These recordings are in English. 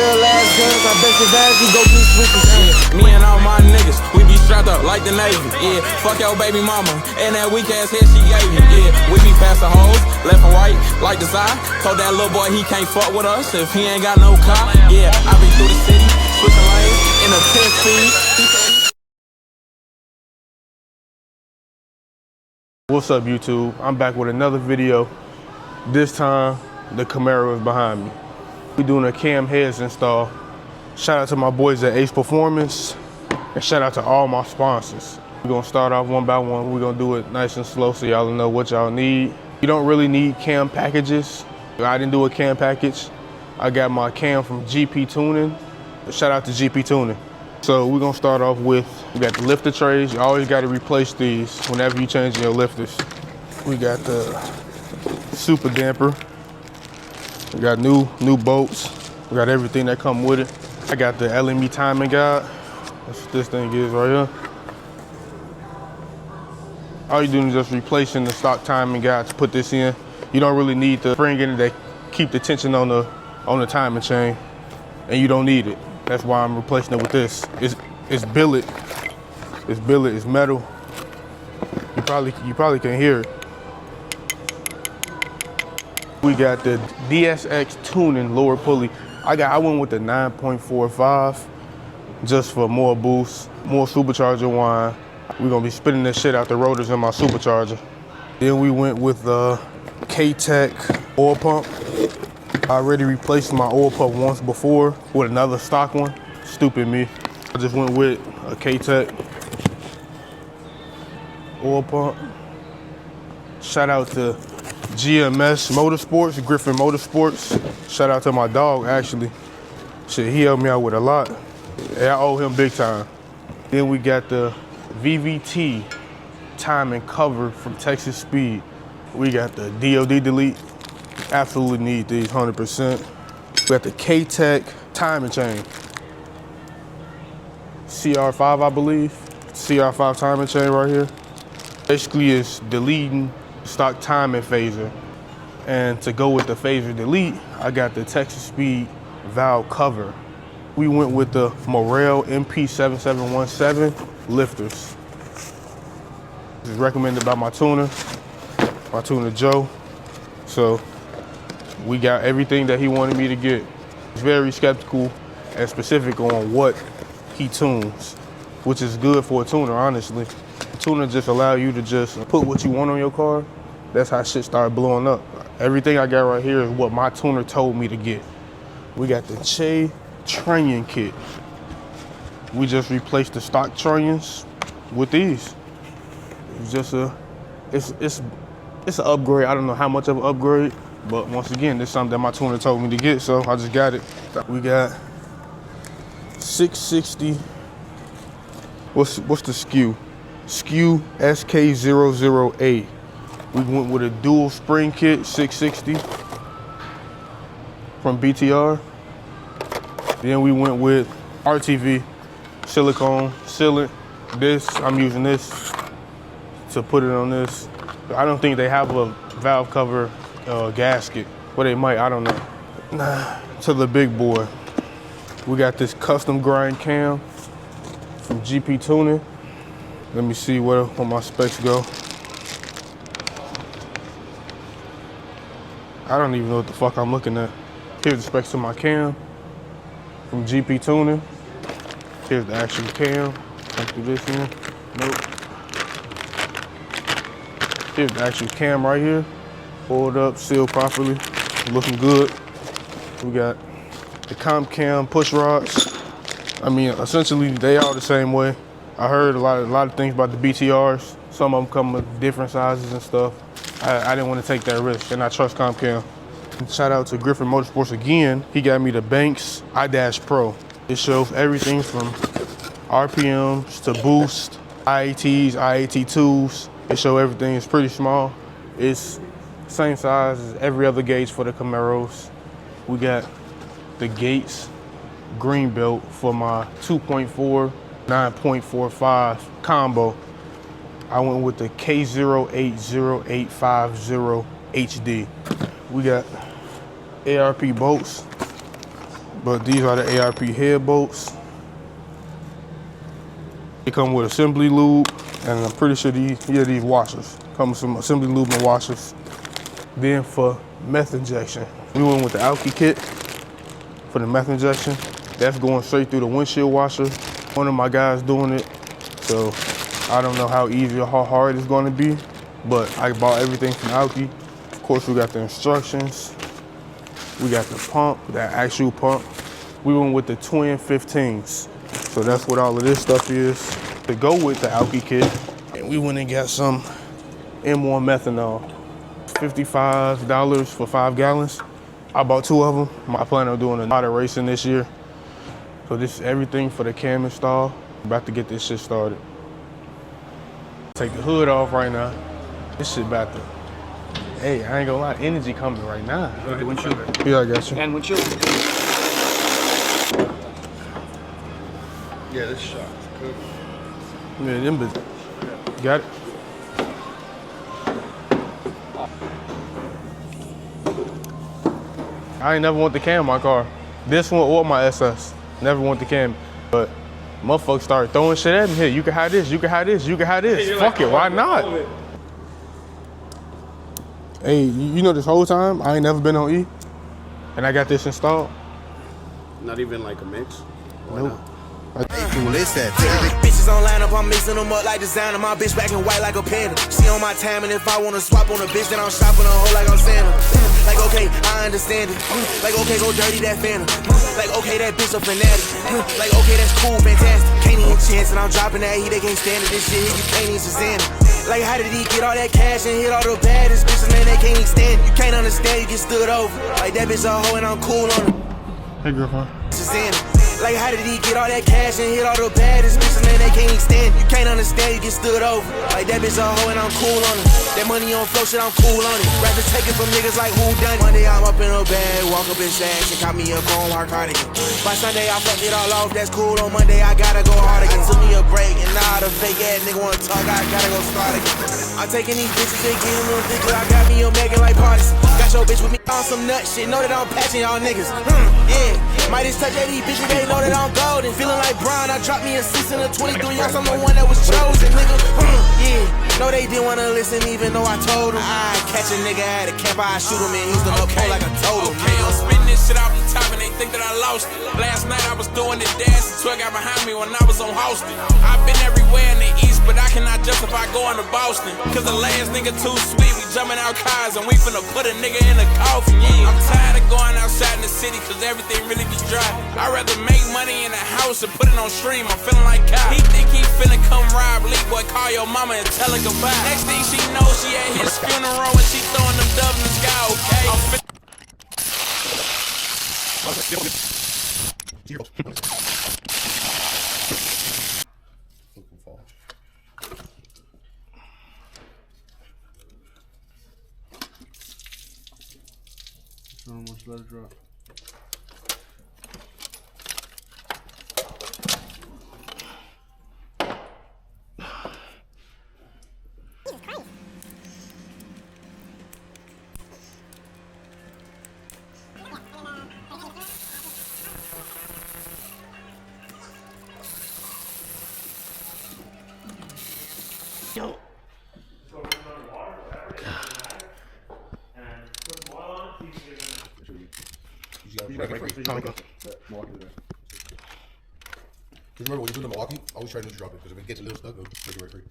little ass guns, I bet your ass you go do switches. Me and all my niggas, we be strapped up like the Navy. Yeah, fuck your baby mama, and that weak ass head she gave me. Yeah, we be passing hoes, left and right, like the side. Told that little boy he can't fuck with us if he ain't got no car. Yeah, I be through the city, switching lanes in a 10-speed. What's up, YouTube? I'm back with another video. This time, the Camaro is behind me. We doing a cam heads install. Shout out to my boys at Ace Performance, and shout out to all my sponsors. We're gonna start off one by one. We're gonna do it nice and slow so y'all know what y'all need. You don't really need cam packages. I didn't do a cam package. I got my cam from GP Tuning. Shout out to GP Tuning. So we're gonna start off with, we got the lifter trays. You always gotta replace these whenever you change your lifters. We got the super damper. We got new bolts. We got everything that come with it. I got the LME timing guide. That's what this thing is right here. All you doing is just replacing the stock timing guide to put this in. You don't really need the spring in it that keep the tension on the timing chain, and you don't need it. That's why I'm replacing it with this. It's billet. It's billet. It's metal. You probably can hear it. We got the DSX Tuning lower pulley. I went with the 9.45 just for more boost, more supercharger whine. We're gonna be spinning this shit out the rotors in my supercharger. Then we went with the K-Tech oil pump. I already replaced my oil pump once before with another stock one. Stupid me. I just went with a K-Tech oil pump. Shout out to GMS Motorsports, Griffin Motorsports. Shout out to my dog, actually. Shit, he helped me out with a lot. Yeah, I owe him big time. Then we got the VVT timing cover from Texas Speed. We got the DOD delete. Absolutely need these 100%. We got the K-Tech timing chain. CR5, I believe. CR5 timing chain right here. Basically, it's deleting stock timing phaser. And to go with the phaser delete, I got the Texas Speed valve cover. We went with the Morel MP7717 lifters. This is recommended by my tuner Joe. So we got everything that he wanted me to get. He's very skeptical and specific on what he tunes, which is good for a tuner, honestly. A tuner just allow you to just put what you want on your car. That's how shit started blowing up. Everything I got right here is what my tuner told me to get. We got the Che trunnion kit. We just replaced the stock trunnions with these. It's just it's an upgrade. I don't know how much of an upgrade, but once again, this is something that my tuner told me to get, so I just got it. We got 660. What's the SKU? SKU SK008. We went with a dual spring kit, 660 from BTR. Then we went with RTV silicone sealant. I'm using this to put it on this. I don't think they have a valve cover gasket. Well, they might, I don't know. Nah, to the big boy. We got this custom grind cam from GP Tuning. Let me see where my specs go. I don't even know what the fuck I'm looking at. Here's the specs to my cam from GP Tuning. Here's the actual cam. Can't do this in. Nope. Here's the actual cam right here. Pulled up, sealed properly, looking good. We got the comp cam push rods. I mean, essentially they are the same way. I heard a lot of things about the BTRs. Some of them come with different sizes and stuff. I didn't want to take that risk, and I trust comp cam. Shout out to Griffin Motorsports again. He got me the Banks iDash Pro. It shows everything from RPMs to boost, IATs, IAT2s. It shows everything. It's pretty small. It's the same size as every other gauge for the Camaros. We got the Gates green belt for my 2.4, 9.45 combo. I went with the K080850 HD. We got ARP bolts. But these are the ARP head bolts. They come with assembly lube, and I'm pretty sure these washers. Come with some assembly lube and washers. Then for meth injection, we went with the alky kit for the meth injection. That's going straight through the windshield washer. One of my guys doing it, so I don't know how easy or how hard it's going to be, but I bought everything from alky. Of course, we got the instructions. We got the pump, that actual pump. We went with the twin 15s. So that's what all of this stuff is to go with the alky kit. And we went and got some M1 methanol. $55 for 5 gallons. I bought 2 of them. I plan on doing a lot of racing this year. So this is everything for the cam install. About to get this shit started. Take the hood off right now. This shit about to, hey, I ain't gonna lie, energy coming right now. The windshield. Yeah, I got you. And windshield. Yeah, this shot. Good. Yeah, them bitches. Got it? I ain't never want the cam in my car. This one or my SS. Never want the cam. But motherfuckers started throwing shit at me. Here, you can have this, you can have this, you can have this. Fuck it, why not? Hey, you know this whole time, I ain't never been on E. And I got this installed. Not even like a mix? Nope. Cool, it's that. Bitches on line up, I'm mixing them up like designer. My bitch black and white like a panda. She on my time, and if I wanna swap on a bitch, then I'm shopping a hoe like I'm Santa. Like, okay, I understand it. Like, okay, go dirty that Fanta. Like, okay, that bitch a fanatic. Like, okay, that's cool, fantastic. Can't even chance, and I'm dropping that heat, they can't stand it. This shit here, you can't even Shazam it. Like, how did he get all that cash and hit all the baddest bitches, man, they can't even stand it. You can't understand, you get stood over. Like, that bitch a hoe, and I'm cool on it. Hey, girlfriend. Shazam it. Like, how did he get all that cash and hit all the baddest bitches, man, they can't even stand it. You can't understand, you get stood over. Like, that bitch a hoe and I'm cool on it. That money on flow shit, I'm cool on it. Rather take it from niggas like who done it. Monday I'm up in a bag, walk up in stacks and caught me a chrome heart cardigan. By Sunday I fucked it all off, that's cool. On Monday I gotta go hard again. I took me a break and now the fake ass nigga wanna talk, I gotta go start again. I'm taking these bitches and getting them bitches. I got me a Megan like parties. Got your bitch with me on some nut shit. Know that I'm patching y'all niggas. Yeah, might just touch at these bitches, they know that I'm golden. Feeling like Brian, I dropped me a 6 and a 23 ounce. I'm the one that was chosen, nigga. Yeah, no they didn't wanna listen even though I told them. I catch a nigga at a camp, I shoot him and use them up like I told him. Okay, I'm spitting this shit off the top and they think that I lost it. Last night I was doing the dance and 12 got behind me when I was on Houston. I've been everywhere in the East, but I cannot justify going to Boston. Cause the last nigga too sweet, we jumping out cars and we finna put a nigga in a coffin. Yeah, I'm tired of going outside in the city cause everything really be dry. I'd rather make money in the house and put it on stream. I'm feeling like Kyle. He think he finna come rob Lee, boy, call your mama and tell her goodbye. Next thing she knows, she at his funeral and she throwing them doves in the sky, okay? Almost let it drop. Yo. Just remember when you do the Milwaukee, always try to drop it because if it gets a little stuck, it'll make it right free.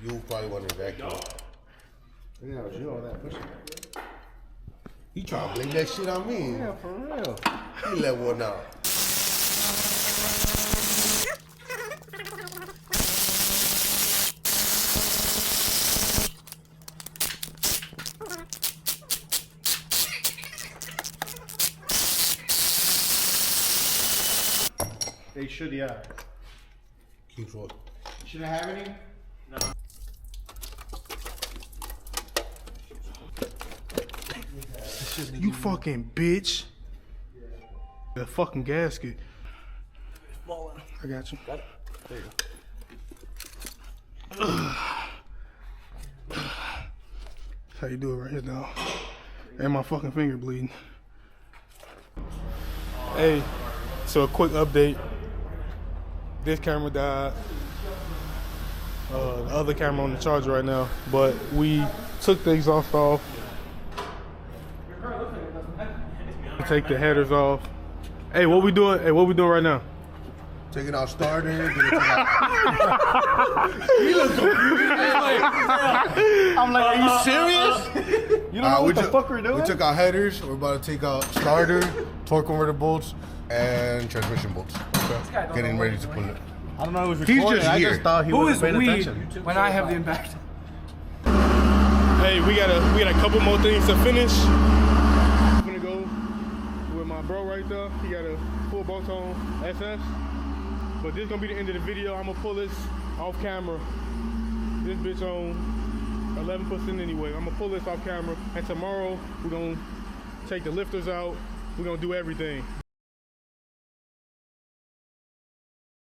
You'll probably want to vacuum. Yeah, you all that pushing. He trying to blame that shit on me. Yeah, for real. He let one out. They should, yeah. Keep rolling. Shouldn't have any? No. You fucking bitch. The fucking gasket. I got you. Got it. There you go. How you do it right here, dog. And my fucking finger bleeding. Hey, so a quick update. This camera died. The other camera on the charger right now, but we took the exhaust off. Take the headers off. Hey, what we doing? Hey, what we doing right now? Taking out starter. Gonna take out... I'm like, are you serious? You don't know what the fuck we're doing? We took out headers. We're about to take out starter, torque converter bolts, and transmission bolts. Getting ready to pull it. I don't know who was He's recording. just I here. just thought he wasn't paying attention. When I have the impact. Hey, we got a couple more things to finish. I'm gonna go with my bro right there. He got a full bolt-on SS. But this is gonna be the end of the video. I'm gonna pull this off camera. This bitch on 11% anyway. I'm gonna pull this off camera, and tomorrow we're gonna take the lifters out. We're gonna do everything.